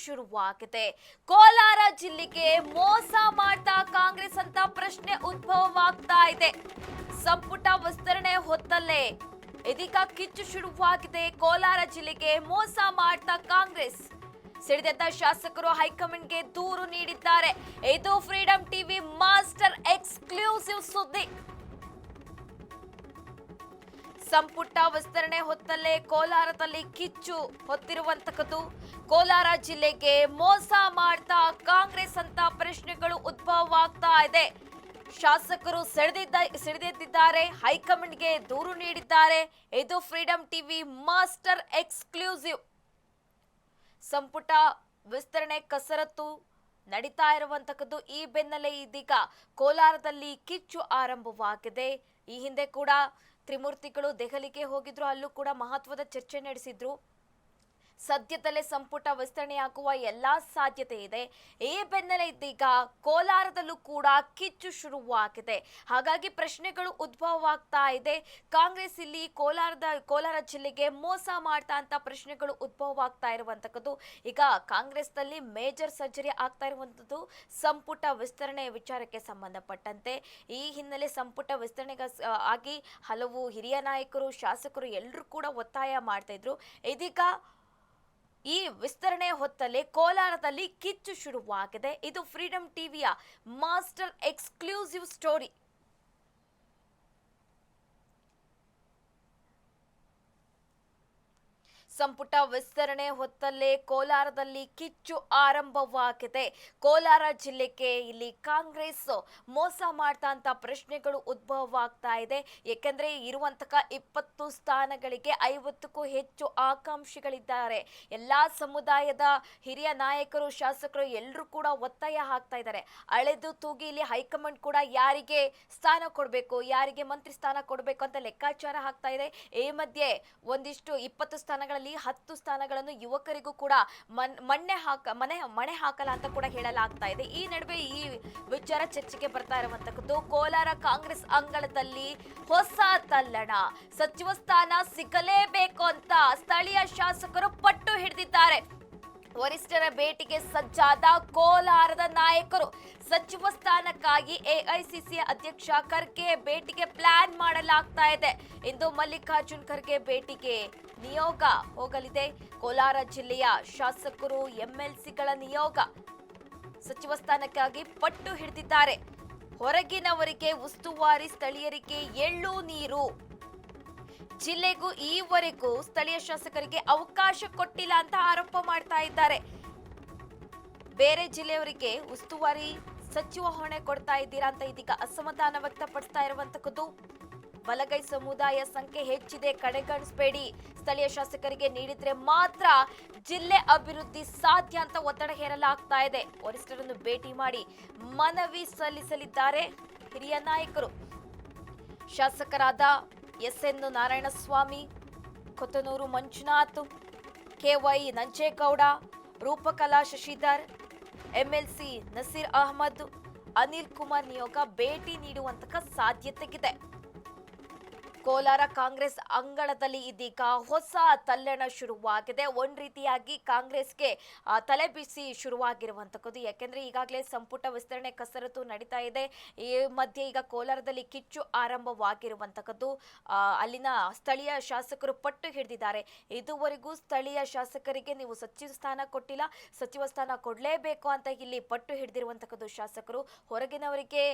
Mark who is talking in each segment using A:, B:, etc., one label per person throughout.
A: ಶುರುವಾಗಿದೆ. ಕೋಲಾರ ಜಿಲ್ಲೆಗೆ ಮೋಸ ಮಾಡ್ತಾ ಕಾಂಗ್ರೆಸ್ ಅಂತ ಪ್ರಶ್ನೆ ಉದ್ಭವವಾಗ್ತಾ ಇದೆ. ಸಂಪುಟ ವಿಸ್ತರಣೆ ಹೊತ್ತಲ್ಲೇ ಇದೀಗ ಕಿಚ್ಚು ಶುರುವಾಗಿದೆ. ಕೋಲಾರ ಜಿಲ್ಲೆಗೆ ಮೋಸ ಮಾಡ್ತಾ ಕಾಂಗ್ರೆಸ್. ಸಿಡಿದೆದ್ದ ಶಾಸಕರು ಹೈಕಮಾಂಡ್ಗೆ ದೂರು ನೀಡಿದ್ದಾರೆ. ಇದು ಫ್ರೀಡಂ ಟಿವಿ ಮಾಸ್ಟರ್ ಎಕ್ಸ್ಕ್ಲೂಸಿವ್ ಸುದ್ದಿ. ಸಂಪುಟ ವಿಸ್ತರಣೆ ಹೊತ್ತಲ್ಲೇ ಕೋಲಾರದಲ್ಲಿ ಕಿಚ್ಚು ಹೊತ್ತಿರುವಂತದ್ದು. ಕೋಲಾರ ಜಿಲ್ಲೆಗೆ ಮೋಸ ಮಾಡ್ತಾ ಕಾಂಗ್ರೆಸ್ ಅಂತ ಪ್ರಶ್ನೆಗಳು ಉದ್ಭವವಾಗ್ತಾ ಇದೆ. ಶಾಸಕರು ಸಿಡಿದೆದ್ದಿದ್ದಾರೆ, ಹೈಕಮಾಂಡ್ಗೆ ದೂರು ನೀಡಿದ್ದಾರೆ. ಇದು ಫ್ರೀಡಂ ಟಿವಿ ಮಾಸ್ಟರ್ ಎಕ್ಸ್ಕ್ಲೂಸಿವ್. ಸಂಪುಟ ವಿಸ್ತರಣೆ ಕಸರತ್ತು ನಡೀತಾ ಇರುವಂತದ್ದು. ಈ ಬೆನ್ನಲ್ಲೇ ಇದೀಗ ಕೋಲಾರದಲ್ಲಿ ಕಿಚ್ಚು ಆರಂಭವಾಗಿದೆ. ಈ ಹಿಂದೆ ಕೂಡ ತ್ರಿಮೂರ್ತಿಗಳು ದೆಹಲಿಗೆ ಹೋಗಿದ್ರು, ಅಲ್ಲೂ ಕೂಡ ಮಹತ್ವದ ಚರ್ಚೆ ನಡೆಸಿದ್ರು. ಸದ್ಯದಲ್ಲೇ ಸಂಪುಟ ವಿಸ್ತರಣೆಯಾಗುವ ಎಲ್ಲಾ ಸಾಧ್ಯತೆ ಇದೆ. ಈ ಬೆನ್ನಲ್ಲೇ ಇದೀಗ ಕೋಲಾರದಲ್ಲೂ ಕೂಡ ಕಿಚ್ಚು ಶುರುವಾಗಿದೆ. ಹಾಗಾಗಿ ಪ್ರಶ್ನೆಗಳು ಉದ್ಭವವಾಗ್ತಾ ಇದೆ. ಕಾಂಗ್ರೆಸ್ ಇಲ್ಲಿ ಕೋಲಾರ ಜಿಲ್ಲೆಗೆ ಮೋಸ ಮಾಡ್ತಾ ಅಂತ ಪ್ರಶ್ನೆಗಳು ಉದ್ಭವವಾಗ್ತಾ ಇರುವಂತದ್ದು. ಈಗ ಕಾಂಗ್ರೆಸ್ನಲ್ಲಿ ಮೇಜರ್ ಸರ್ಜರಿ ಆಗ್ತಾ ಇರುವಂತದ್ದು ಸಂಪುಟ ವಿಸ್ತರಣೆ ವಿಚಾರಕ್ಕೆ ಸಂಬಂಧಪಟ್ಟಂತೆ. ಈ ಹಿನ್ನೆಲೆ ಸಂಪುಟ ವಿಸ್ತರಣೆಗೆ ಆಗಿ ಹಲವು ಹಿರಿಯ ನಾಯಕರು, ಶಾಸಕರು ಎಲ್ಲರೂ ಕೂಡ ಒತ್ತಾಯ ಮಾಡ್ತಾ ಇದ್ರು. ಇದೀಗ ಈ ವಿಸ್ತರಣೆ ಹೊತ್ತಲ್ಲೇ ಕೋಲಾರದಲ್ಲಿ ಕಿಚ್ಚು ಶುರುವಾಗಿದೆ. ಇದು ಫ್ರೀಡಂ ಟಿವಿಯ ಮಾಸ್ಟರ್ ಎಕ್ಸ್ಕ್ಲೂಸಿವ್ ಸ್ಟೋರಿ. ಸಂಪುಟ ವಿಸ್ತರಣೆ ಹೊತ್ತಲ್ಲೇ ಕೋಲಾರದಲ್ಲಿ ಕಿಚ್ಚು ಆರಂಭವಾಗಿದೆ. ಕೋಲಾರ ಜಿಲ್ಲೆಗೆ ಇಲ್ಲಿ ಕಾಂಗ್ರೆಸ್ ಮೋಸ ಮಾಡ್ತಾ ಅಂತ ಪ್ರಶ್ನೆಗಳು ಉದ್ಭವವಾಗ್ತಾ ಇದೆ. ಯಾಕೆಂದ್ರೆ ಇರುವಂತಹ 20 ಸ್ಥಾನಗಳಿಗೆ 50ಕ್ಕೂ ಹೆಚ್ಚು ಆಕಾಂಕ್ಷಿಗಳಿದ್ದಾರೆ. ಎಲ್ಲಾ ಸಮುದಾಯದ ಹಿರಿಯ ನಾಯಕರು, ಶಾಸಕರು ಎಲ್ಲರೂ ಕೂಡ ಒತ್ತಾಯ ಹಾಕ್ತಾ ಇದ್ದಾರೆ. ಅಳೆದು ತೂಗಿ ಇಲ್ಲಿ ಹೈಕಮಾಂಡ್ ಕೂಡ ಯಾರಿಗೆ ಸ್ಥಾನ ಕೊಡಬೇಕು, ಯಾರಿಗೆ ಮಂತ್ರಿ ಸ್ಥಾನ ಕೊಡಬೇಕು ಅಂತ ಲೆಕ್ಕಾಚಾರ ಹಾಕ್ತಾ ಇದೆ. ಈ ಮಧ್ಯೆ ಒಂದಿಷ್ಟು 20 ಸ್ಥಾನಗಳಲ್ಲಿ 10 ಸ್ಥಾನಗಳನ್ನು ಯುವಕರಿಗೂ ಕೂಡ ಮಣೆ ಹಾಕಲ ಅಂತ ಕೂಡ ಹೇಳಲಾಗ್ತಾ ಇದೆ. ಈ ನಡುವೆ ಈ ವಿಚಾರ ಚರ್ಚೆಗೆ ಬರ್ತಾ ಇರುವಂತದ್ದು. ಕೋಲಾರ ಕಾಂಗ್ರೆಸ್ ಅಂಗಳದಲ್ಲಿ ಹೊಸ ತಲ್ಲಣ. ಸಚಿವ ಸ್ಥಾನ ಸಿಗಲೇಬೇಕು ಅಂತ ಸ್ಥಳೀಯ ಶಾಸಕರು ಪಟ್ಟು ಹಿಡಿದಿದ್ದಾರೆ. ವರಿಷ್ಠರ ಭೇಟಿಗೆ ಸಜ್ಜಾದ ಕೋಲಾರದ ನಾಯಕರು. ಸಚಿವ ಸ್ಥಾನಕ್ಕಾಗಿ ಎಐಸಿಸಿ ಅಧ್ಯಕ್ಷ ಖರ್ಗೆ ಭೇಟಿಗೆ ಪ್ಲಾನ್ ಮಾಡಲಾಗ್ತಾ ಇದೆ. ಇಂದು ಮಲ್ಲಿಕಾರ್ಜುನ್ ಖರ್ಗೆ ಭೇಟಿಗೆ ನಿಯೋಗ ಹೋಗಲಿದೆ. ಕೋಲಾರ ಜಿಲ್ಲೆಯ ಶಾಸಕರು, ಎಂಎಲ್ಸಿಗಳ ನಿಯೋಗ ಸಚಿವ ಸ್ಥಾನಕ್ಕಾಗಿ ಪಟ್ಟು ಹಿಡಿದಿದ್ದಾರೆ. ಹೊರಗಿನವರಿಗೆ ಉಸ್ತುವಾರಿ, ಸ್ಥಳೀಯರಿಗೆ ಎಳ್ಳು ನೀರು. ಜಿಲ್ಲೆಗೂ ಈವರೆಗೂ ಸ್ಥಳೀಯ ಶಾಸಕರಿಗೆ ಅವಕಾಶ ಕೊಟ್ಟಿಲ್ಲ ಅಂತ ಆರೋಪ ಮಾಡ್ತಾ ಇದ್ದಾರೆ. ಬೇರೆ ಜಿಲ್ಲೆಯವರಿಗೆ ಉಸ್ತುವಾರಿ ಸಚಿವ ಹೊಣೆ ಕೊಡ್ತಾ ಇದ್ದೀರಾ ಅಂತ ಇದೀಗ ಅಸಮಾಧಾನ ವ್ಯಕ್ತಪಡಿಸ್ತಾ ಇರುವಂತದ್ದು. ಬಲಗೈ ಸಮುದಾಯ ಸಂಖ್ಯೆ ಹೆಚ್ಚಿದೆ, ಕಡೆಗಣಿಸಬೇಡಿ. ಸ್ಥಳೀಯ ಶಾಸಕರಿಗೆ ನೀಡಿದ್ರೆ ಮಾತ್ರ ಜಿಲ್ಲೆ ಅಭಿವೃದ್ಧಿ ಸಾಧ್ಯ ಅಂತ ಒತ್ತಡ ಹೇರಲಾಗ್ತಾ ಇದೆ. ವರಿಷ್ಠರನ್ನು ಭೇಟಿ ಮಾಡಿ ಮನವಿ ಸಲ್ಲಿಸಲಿದ್ದಾರೆ ಹಿರಿಯ ನಾಯಕರು. ಶಾಸಕರಾದ SN Narayanaswamy, Kothanur Manjunath, KY Nanjegowda, Roopakala Shashidhar, MLC Naseer Ahmed, Anil Kumar ನಿಯೋಗ ಭೇಟಿ ನೀಡುವಂತಹ ಸಾಧ್ಯತೆಗಿದೆ. ಕೋಲಾರ ಕಾಂಗ್ರೆಸ್ ಅಂಗಳದಲ್ಲಿ ಇದೀಗ ಹೊಸ ತಲ್ಲಣ ಶುರುವಾಗಿದೆ. ಒಂದ್ ರೀತಿಯಾಗಿ ಕಾಂಗ್ರೆಸ್ಗೆ ತಲೆಬಿಸಿ ಶುರುವಾಗಿರುವಂತದ್ದು. ಯಾಕೆಂದ್ರೆ ಈಗಾಗಲೇ ಸಂಪುಟ ವಿಸ್ತರಣೆ ಕಸರತ್ತು ನಡೀತಾ ಇದೆ. ಈ ಮಧ್ಯೆ ಈಗ ಕೋಲಾರದಲ್ಲಿ ಕಿಚ್ಚು ಆರಂಭವಾಗಿರುವಂತದ್ದು. ಅಲ್ಲಿನ ಸ್ಥಳೀಯ ಶಾಸಕರು ಪಟ್ಟು ಹಿಡಿದಿದ್ದಾರೆ. ಇದುವರೆಗೂ ಸ್ಥಳೀಯ ಶಾಸಕರಿಗೆ ನೀವು ಸಚಿವ ಸ್ಥಾನ ಕೊಟ್ಟಿಲ್ಲ, ಸಚಿವ ಸ್ಥಾನ ಕೊಡ್ಲೇಬೇಕು ಅಂತ ಇಲ್ಲಿ ಪಟ್ಟು ಹಿಡಿದಿರುವಂತದ್ದು ಶಾಸಕರು. ಹೊರಗಿನವರಿಗೆ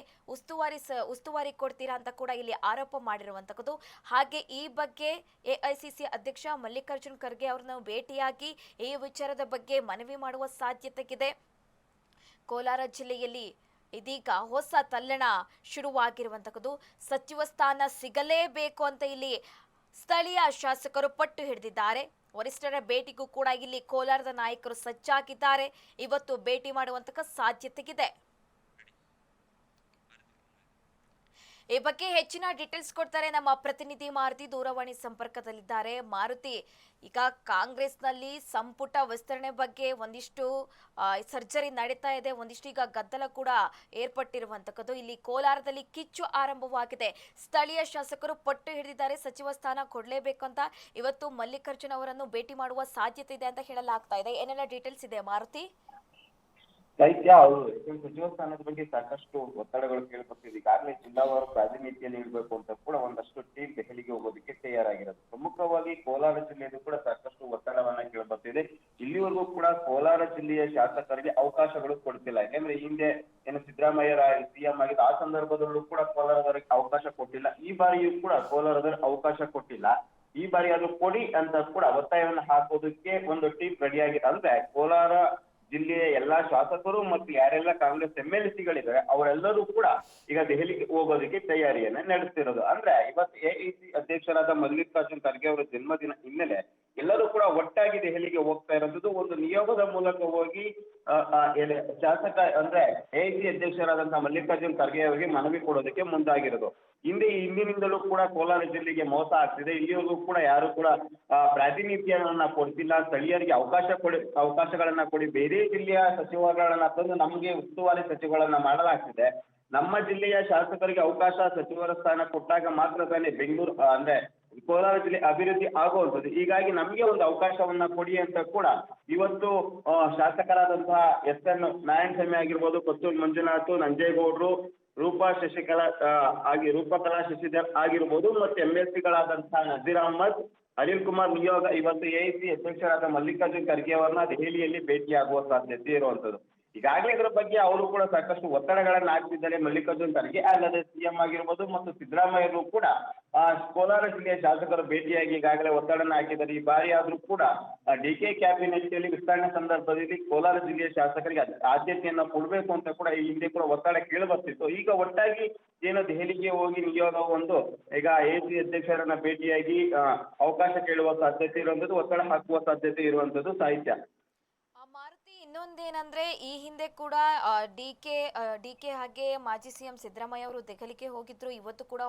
A: ಉಸ್ತುವಾರಿ ಕೊಡ್ತೀರಾ ಅಂತ ಕೂಡ ಇಲ್ಲಿ ಆರೋಪ ಮಾಡಿರುವಂತದ್ದು. ಹಾಗೆ ಈ ಬಗ್ಗೆ ಎಐಸಿಸಿ ಅಧ್ಯಕ್ಷ ಮಲ್ಲಿಕಾರ್ಜುನ್ ಖರ್ಗೆ ಅವರನ್ನು ಭೇಟಿಯಾಗಿ ಈ ವಿಚಾರದ ಬಗ್ಗೆ ಮನವಿ ಮಾಡುವ ಸಾಧ್ಯತೆಗಿದೆ. ಕೋಲಾರ ಜಿಲ್ಲೆಯಲ್ಲಿ ಇದೀಗ ಹೊಸ ತಲ್ಲಣ ಶುರುವಾಗಿರುವಂತದ್ದು. ಸಚಿವ ಸ್ಥಾನ ಸಿಗಲೇಬೇಕು ಅಂತ ಇಲ್ಲಿ ಸ್ಥಳೀಯ ಶಾಸಕರು ಪಟ್ಟು ಹಿಡಿದಿದ್ದಾರೆ. ವರಿಷ್ಠರ ಭೇಟಿಗೂ ಕೂಡ ಇಲ್ಲಿ ಕೋಲಾರದ ನಾಯಕರು ಸಜ್ಜಾಗಿದ್ದಾರೆ. ಇವತ್ತು ಭೇಟಿ ಮಾಡುವಂತಹ ಸಾಧ್ಯತೆಗಿದೆ. ಈ ಬಗ್ಗೆ ಹೆಚ್ಚಿನ ಡೀಟೇಲ್ಸ್ ಕೊಡ್ತಾರೆ ನಮ್ಮ ಪ್ರತಿನಿಧಿ ಮಾರುತಿ, ದೂರವಾಣಿ ಸಂಪರ್ಕದಲ್ಲಿದ್ದಾರೆ. ಮಾರುತಿ, ಈಗ ಕಾಂಗ್ರೆಸ್ನಲ್ಲಿ ಸಂಪುಟ ವಿಸ್ತರಣೆ ಬಗ್ಗೆ ಒಂದಿಷ್ಟು ಸರ್ಜರಿ ನಡೀತಾ ಇದೆ, ಒಂದಿಷ್ಟು ಈಗ ಗದ್ದಲ ಕೂಡ ಏರ್ಪಟ್ಟಿರುವಂತದ್ದು. ಇಲ್ಲಿ ಕೋಲಾರದಲ್ಲಿ ಕಿಚ್ಚು ಆರಂಭವಾಗಿದೆ. ಸ್ಥಳೀಯ ಶಾಸಕರು ಪಟ್ಟು ಹಿಡಿದಿದ್ದಾರೆ, ಸಚಿವ ಸ್ಥಾನ ಕೊಡಲೇಬೇಕು ಅಂತ. ಇವತ್ತು ಮಲ್ಲಿಕಾರ್ಜುನ್ ಅವರನ್ನು ಭೇಟಿ ಮಾಡುವ ಸಾಧ್ಯತೆ ಇದೆ ಅಂತ ಹೇಳಲಾಗ್ತಾ ಇದೆ. ಏನೆಲ್ಲ ಡೀಟೇಲ್ಸ್ ಇದೆ ಮಾರುತಿ?
B: ಸಾಹಿತ್ಯ ಅವರು ಸಚಿವ ಸ್ಥಾನದ ಬಗ್ಗೆ ಸಾಕಷ್ಟು ಒತ್ತಡಗಳು ಕೇಳಿಬರ್ತಿದೆ. ಈಗಾಗಲೇ ಜಿಲ್ಲಾವಾರು ಪ್ರಾತಿನಿಧ್ಯ ನೀಡಬೇಕು ಅಂತ ಕೂಡ ಒಂದಷ್ಟು ಟೀಮ್ ದೆಹಲಿಗೆ ಹೋಗೋದಕ್ಕೆ ತಯಾರಾಗಿರೋದು. ಪ್ರಮುಖವಾಗಿ ಕೋಲಾರ ಜಿಲ್ಲೆಯಲ್ಲೂ ಕೂಡ ಸಾಕಷ್ಟು ಒತ್ತಡವನ್ನ ಕೇಳಿಬರ್ತಿದೆ. ಇಲ್ಲಿವರೆಗೂ ಕೂಡ ಕೋಲಾರ ಜಿಲ್ಲೆಯ ಶಾಸಕರಿಗೆ ಅವಕಾಶಗಳು ಕೊಡ್ತಿಲ್ಲ. ಯಾಕಂದ್ರೆ ಹಿಂದೆ ಏನು ಸಿದ್ದರಾಮಯ್ಯ ಸಿಎಂ ಆಗಿದ್ದ ಆ ಸಂದರ್ಭದಲ್ಲೂ ಕೂಡ ಕೋಲಾರದವರಿಗೆ ಅವಕಾಶ ಕೊಟ್ಟಿಲ್ಲ. ಈ ಬಾರಿಯೂ ಕೂಡ ಕೋಲಾರದವರಿಗೆ ಅವಕಾಶ ಕೊಟ್ಟಿಲ್ಲ. ಈ ಬಾರಿ ಅದು ಕೊಡಿ ಅಂತ ಕೂಡ ಒತ್ತಾಯವನ್ನ ಹಾಕೋದಕ್ಕೆ ಒಂದು ಟೀಮ್ ರೆಡಿಯಾಗಿದೆ. ಅಂದ್ರೆ ಕೋಲಾರ ಜಿಲ್ಲೆಯ ಎಲ್ಲಾ ಶಾಸಕರು ಮತ್ತು ಯಾರೆಲ್ಲ ಕಾಂಗ್ರೆಸ್ MLCಗಳಿದ್ದಾರೆ ಅವರೆಲ್ಲರೂ ಕೂಡ ಈಗ ದೆಹಲಿಗೆ ಹೋಗೋದಕ್ಕೆ ತಯಾರಿಯನ್ನ ನಡೆಸ್ತಿರೋದು. ಅಂದ್ರೆ ಇವತ್ತು AIC ಅಧ್ಯಕ್ಷರಾದ ಮಲ್ಲಿಕಾರ್ಜುನ್ ಖರ್ಗೆ ಅವರ ಜನ್ಮದಿನ ಹಿನ್ನೆಲೆ ಎಲ್ಲರೂ ಕೂಡ ಒಟ್ಟಾಗಿ ದೆಹಲಿಗೆ ಹೋಗ್ತಾ ಇರೋದು. ಒಂದು ನಿಯೋಗದ ಮೂಲಕ ಹೋಗಿ ಶಾಸಕ ಅಂದ್ರೆ AIC ಅಧ್ಯಕ್ಷರಾದಂತಹ ಮಲ್ಲಿಕಾರ್ಜುನ್ ಖರ್ಗೆ ಅವರಿಗೆ ಮನವಿ ಕೊಡೋದಕ್ಕೆ ಮುಂದಾಗಿರೋದು. ಹಿಂದಿನಿಂದಲೂ ಕೂಡ ಕೋಲಾರ ಜಿಲ್ಲೆಗೆ ಮೋಸ ಆಗ್ತಿದೆ. ಇಲ್ಲಿವರೆಗೂ ಕೂಡ ಯಾರು ಕೂಡ ಪ್ರಾತಿನಿಧ್ಯವನ್ನ ಕೊಡ್ತಿಲ್ಲ. ಸ್ಥಳೀಯರಿಗೆ ಅವಕಾಶಗಳನ್ನ ಕೊಡಿ, ಬೇರೆ ಜಿಲ್ಲೆಯ ಸಚಿವರುಗಳನ್ನ ತಂದು ನಮಗೆ ಉಸ್ತುವಾರಿ ಸಚಿವಗಳನ್ನ ಮಾಡಲಾಗ್ತಿದೆ. ನಮ್ಮ ಜಿಲ್ಲೆಯ ಶಾಸಕರಿಗೆ ಅವಕಾಶ, ಸಚಿವರ ಸ್ಥಾನ ಕೊಟ್ಟಾಗ ಮಾತ್ರ ತಾನೇ ಬೆಂಗಳೂರು ಅಂದ್ರೆ ಕೋಲಾರ ಜಿಲ್ಲೆ ಅಭಿವೃದ್ಧಿ ಆಗುವಂಥದ್ದು. ಹೀಗಾಗಿ ನಮಗೆ ಒಂದು ಅವಕಾಶವನ್ನ ಕೊಡಿ ಅಂತ ಕೂಡ ಇವತ್ತು ಶಾಸಕರಾದಂತಹ SN ನಾರಾಯಣಸ್ವಾಮಿ ಆಗಿರ್ಬೋದು, ಕೊತ್ತೂರು ಮಂಜುನಾಥ್, ನಂಜೇಗೌಡರು, ರೂಪಕಲಾ ಶಶಿಧರ್ ಆಗಿರ್ಬೋದು, ಮತ್ತೆ MLCಗಳಾದಂತಹ ನಜೀರ್ ಅಹಮದ್, ಅನಿಲ್ ಕುಮಾರ್ ನಿಯೋಗ ಇವತ್ತು AIC ಅಧ್ಯಕ್ಷರಾದ ಮಲ್ಲಿಕಾರ್ಜುನ್ ಖರ್ಗೆ ಅವರನ್ನ ದೆಹಲಿಯಲ್ಲಿ ಭೇಟಿಯಾಗುವ ಸಾಧ್ಯತೆ ಇರುವಂತದ್ದು. ಈಗಾಗಲೇ ಇದರ ಬಗ್ಗೆ ಅವರು ಕೂಡ ಸಾಕಷ್ಟು ಒತ್ತಡಗಳನ್ನ ಹಾಕ್ತಿದ್ದಾರೆ ಮಲ್ಲಿಕಾರ್ಜುನ್ ಖರ್ಗೆ. ಅಲ್ಲದೆ CM ಆಗಿರ್ಬೋದು ಮತ್ತು ಸಿದ್ದರಾಮಯ್ಯರು ಕೂಡ ಕೋಲಾರ ಜಿಲ್ಲೆಯ ಶಾಸಕರು ಭೇಟಿಯಾಗಿ ಈಗಾಗಲೇ ಒತ್ತಡನ ಹಾಕಿದ್ದಾರೆ. ಈ ಬಾರಿ ಆದ್ರೂ ಕೂಡ DK ಕ್ಯಾಬಿನೆಟ್ ನಲ್ಲಿ ವಿಸ್ತರಣೆ ಸಂದರ್ಭದಲ್ಲಿ ಕೋಲಾರ ಜಿಲ್ಲೆಯ ಶಾಸಕರಿಗೆ ಆದ್ಯತೆಯನ್ನ ಕೊಡಬೇಕು ಅಂತ ಕೂಡ ಈ ಹಿಂದೆ ಕೂಡ ಒತ್ತಡ ಕೇಳಿ ಬರ್ತಿತ್ತು. ಈಗ ಒಟ್ಟಾಗಿ ಏನು ದೆಹಲಿಗೆ ಹೋಗಿ ನಿಯೋಗ ಒಂದು ಈಗ AIC ಅಧ್ಯಕ್ಷರನ್ನ ಭೇಟಿಯಾಗಿ ಅವಕಾಶ ಕೇಳುವ ಸಾಧ್ಯತೆ ಇರುವಂತದ್ದು, ಒತ್ತಡ ಹಾಕುವ ಸಾಧ್ಯತೆ ಇರುವಂತದ್ದು ಸಾಹಿತ್ಯ.
A: ಮಾರುತಿ, ಇನ್ನೊಂದೇನಂದ್ರೆ ಈ ಹಿಂದೆ ಕೂಡ ಡಿಕೆ ಹಾಗೆ ಮಾಜಿ CM ಸಿದ್ದರಾಮಯ್ಯ ಅವರು ದೆಹಲಿಗೆ ಹೋಗಿದ್ರು. ಇವತ್ತು ಕೂಡ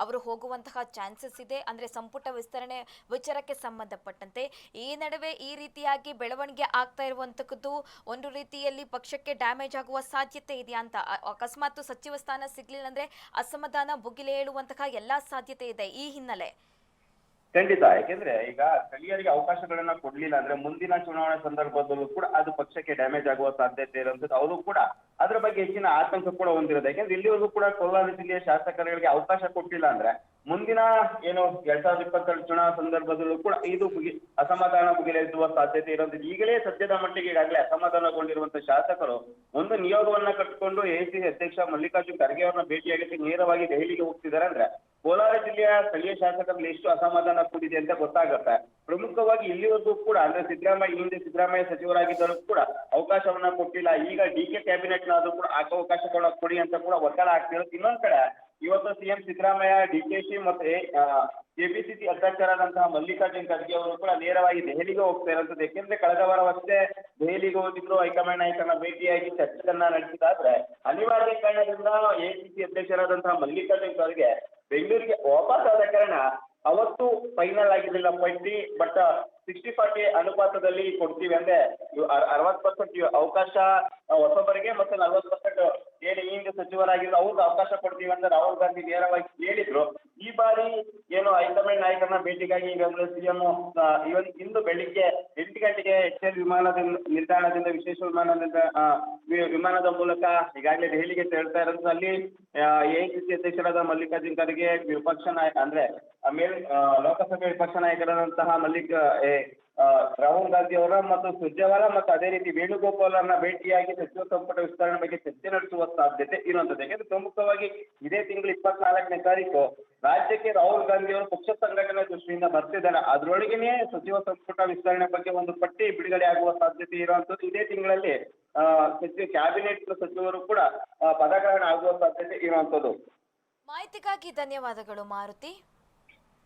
A: ಅವರು ಹೋಗುವಂತಹ ಚಾನ್ಸಸ್ ಇದೆ, ಅಂದ್ರೆ ಸಂಪುಟ ವಿಸ್ತರಣೆ ವಿಚಾರಕ್ಕೆ ಸಂಬಂಧಪಟ್ಟಂತೆ. ಈ ನಡುವೆ ಈ ರೀತಿಯಾಗಿ ಬೆಳವಣಿಗೆ ಆಗ್ತಾ ಇರುವಂತದ್ದು ಒಂದು ರೀತಿಯಲ್ಲಿ ಪಕ್ಷಕ್ಕೆ ಡ್ಯಾಮೇಜ್ ಆಗುವ ಸಾಧ್ಯತೆ ಇದೆಯಾ ಅಂತ. ಅಕಸ್ಮಾತ್ ಸಚಿವ ಸ್ಥಾನ ಸಿಗ್ಲಿಲ್ಲ ಅಂದ್ರೆ ಅಸಮಾಧಾನ ಭುಗಿಲೇಳುವಂತಹ ಎಲ್ಲಾ ಸಾಧ್ಯತೆ ಇದೆ ಈ ಹಿನ್ನೆಲೆ.
B: ಖಂಡಿತ. ಯಾಕೆಂದ್ರೆ ಈಗ ಸ್ಥಳೀಯರಿಗೆ ಅವಕಾಶಗಳನ್ನ ಕೊಡ್ಲಿಲ್ಲ ಅಂದ್ರೆ ಮುಂದಿನ ಚುನಾವಣೆ ಸಂದರ್ಭದಲ್ಲೂ ಕೂಡ ಅದು ಪಕ್ಷಕ್ಕೆ ಡ್ಯಾಮೇಜ್ ಆಗುವ ಸಾಧ್ಯತೆ ಇರುವಂತದ್ದು. ಅವರು ಕೂಡ ಅದ್ರ ಬಗ್ಗೆ ಹೆಚ್ಚಿನ ಆತಂಕ ಕೂಡ ಹೊಂದಿರೋದು. ಯಾಕೆಂದ್ರೆ ಇಲ್ಲಿವರೆಗೂ ಕೂಡ ಕೋಲಾರ ಜಿಲ್ಲೆಯ ಶಾಸಕರುಗಳಿಗೆ ಅವಕಾಶ ಕೊಟ್ಟಿಲ್ಲ ಅಂದ್ರೆ ಮುಂದಿನ ಏನು 2022 ಚುನಾವಣಾ ಸಂದರ್ಭದಲ್ಲೂ ಕೂಡ ಇದು ಅಸಮಾಧಾನ ಭುಗಿಲೆದ್ದುವ ಸಾಧ್ಯತೆ ಇರುವಂತದ್ದು. ಈಗಲೇ ಸದ್ಯದ ಮಟ್ಟಿಗೆ ಈಗಾಗಲೇ ಅಸಮಾಧಾನಗೊಂಡಿರುವಂತಹ ಶಾಸಕರು ಒಂದು ನಿಯೋಗವನ್ನ ಕಟ್ಟಿಕೊಂಡು AIC ಅಧ್ಯಕ್ಷ ಮಲ್ಲಿಕಾರ್ಜುನ್ ಖರ್ಗೆ ಅವರನ್ನ ಭೇಟಿಯಾಗಿ ನೇರವಾಗಿ ದೆಹಲಿಗೆ ಹೋಗ್ತಿದ್ದಾರೆ. ಅಂದ್ರೆ ಕೋಲಾರ ಜಿಲ್ಲೆಯ ಸ್ಥಳೀಯ ಶಾಸಕರಲ್ಲಿ ಎಷ್ಟು ಅಸಮಾಧಾನ ಕೂಡಿದೆ ಅಂತ ಗೊತ್ತಾಗುತ್ತೆ. ಪ್ರಮುಖವಾಗಿ ಇಲ್ಲಿವರೆಗೂ ಕೂಡ ಅಂದ್ರೆ ಹಿಂದೆ ಸಿದ್ದರಾಮಯ್ಯ ಸಚಿವರಾಗಿದ್ದರೂ ಕೂಡ ಅವಕಾಶವನ್ನ ಕೊಟ್ಟಿಲ್ಲ. ಈಗ DK ಕ್ಯಾಬಿನೆಟ್ ನಾದ್ರೂ ಕೂಡ ಅವಕಾಶಗಳನ್ನ ಕೊಡಿ ಅಂತ ಕೂಡ ಒತ್ತಡ ಆಗ್ತಿರೋದು. ಇನ್ನೊಂದ್ ಕಡೆ ಇವತ್ತು CM ಸಿದ್ದರಾಮಯ್ಯ, DKಶಿ ಮತ್ತೆ KPCC ಅಧ್ಯಕ್ಷರಾದಂತಹ ಮಲ್ಲಿಕಾರ್ಜುನ್ ಖರ್ಗೆ ಅವರು ಕೂಡ ನೇರವಾಗಿ ದೆಹಲಿಗೆ ಹೋಗ್ತಾ ಇರುವಂತದ್ದು. ಯಾಕೆಂದ್ರೆ ಕಳೆದ ವಾರವಷ್ಟೇ ದೆಹಲಿಗೆ ಹೋಗಿದ್ರು, ಹೈಕಮಾಂಡ್ ನಾಯಕರನ್ನ ಭೇಟಿಯಾಗಿ ಚರ್ಚೆಯನ್ನ ನಡೆಸಿದಾದ್ರೆ ಅನಿವಾರ್ಯ ಕಾರಣದಿಂದ AICC ಅಧ್ಯಕ್ಷರಾದಂತಹ ಮಲ್ಲಿಕಾರ್ಜುನ್ ಖರ್ಗೆ ಬೆಂಗಳೂರಿಗೆ ವಾಪಸ್ ಆದ ಕಾರಣ ಅವತ್ತು ಫೈನಲ್ ಆಗಿರ್ಲಿಲ್ಲ ಪಟ್ಟಿ. ಬಟ್ 60-40 ಅನುಪಾತದಲ್ಲಿ ಕೊಡ್ತೀವಿ ಅಂದ್ರೆ 60% ಅವಕಾಶ ಹೊಸಬರಿಗೆ ಮತ್ತು 40% ಏನು ಈ ಹಿಂದೆ ಸಚಿವರಾಗಿದ್ರು ಅವ್ರಿಗೆ ಅವಕಾಶ ಕೊಡ್ತೀವಿ ಅಂತ ರಾಹುಲ್ ಗಾಂಧಿ ನೇರವಾಗಿ ಹೇಳಿದ್ರು. ಈ ಬಾರಿ ಏನು ಹೈಕಮಾಂಡ್ ನಾಯಕರನ್ನ ಭೇಟಿಗಾಗಿ ಈಗಾಗಲೇ CM ಇಂದು ಬೆಳಿಗ್ಗೆ 8 ಗಂಟೆಗೆ HL ನಿಲ್ದಾಣದಿಂದ ವಿಶೇಷ ವಿಮಾನದ ಮೂಲಕ ಈಗಾಗಲೇ ದೆಹಲಿಗೆ ತೆರಳ್ತಾ ಇರೋದು. ಅಲ್ಲಿ AICC ಅಧ್ಯಕ್ಷರಾದ ಮಲ್ಲಿಕಾರ್ಜುನ್ ಖರ್ಗೆ ವಿಪಕ್ಷ ಅಂದ್ರೆ ಲೋಕಸಭೆ ವಿಪಕ್ಷ ನಾಯಕರಾದಂತಹ ರಾಹುಲ್ ಗಾಂಧಿ ಅವರ ಮತ್ತು ಸುರ್ಜೇವಾಲಾ ಮತ್ತು ಅದೇ ರೀತಿ ವೇಣುಗೋಪಾಲ್ ಅವರನ್ನ ಭೇಟಿಯಾಗಿ ಸಚಿವ ಸಂಪುಟ ವಿಸ್ತರಣೆ ಬಗ್ಗೆ ಚರ್ಚೆ ನಡೆಸುವ ಸಾಧ್ಯತೆ ಇರುವಂತದ್ದು. ಯಾಕಂದ್ರೆ ಪ್ರಮುಖವಾಗಿ ಇದೇ ತಿಂಗಳು 24ನೇ ತಾರೀಕು ರಾಜ್ಯಕ್ಕೆ ರಾಹುಲ್ ಗಾಂಧಿ ಅವರು ಪಕ್ಷ ಸಂಘಟನೆ ದೃಷ್ಟಿಯಿಂದ ಬರ್ತಿದ್ದಾರೆ. ಅದ್ರೊಳಗೇನೆ ಸಚಿವ ಸಂಪುಟ ವಿಸ್ತರಣೆ ಬಗ್ಗೆ ಒಂದು ಪಟ್ಟಿ ಬಿಡುಗಡೆ ಆಗುವ ಸಾಧ್ಯತೆ ಇರುವಂತದ್ದು. ಇದೇ ತಿಂಗಳಲ್ಲಿ ಕ್ಯಾಬಿನೆಟ್ ಸಚಿವರು ಕೂಡ ಪದಗ್ರಹಣ ಆಗುವ ಸಾಧ್ಯತೆ ಇರುವಂತದ್ದು.
A: ಮಾಹಿತಿಗಾಗಿ ಧನ್ಯವಾದಗಳು ಮಾರುತಿ.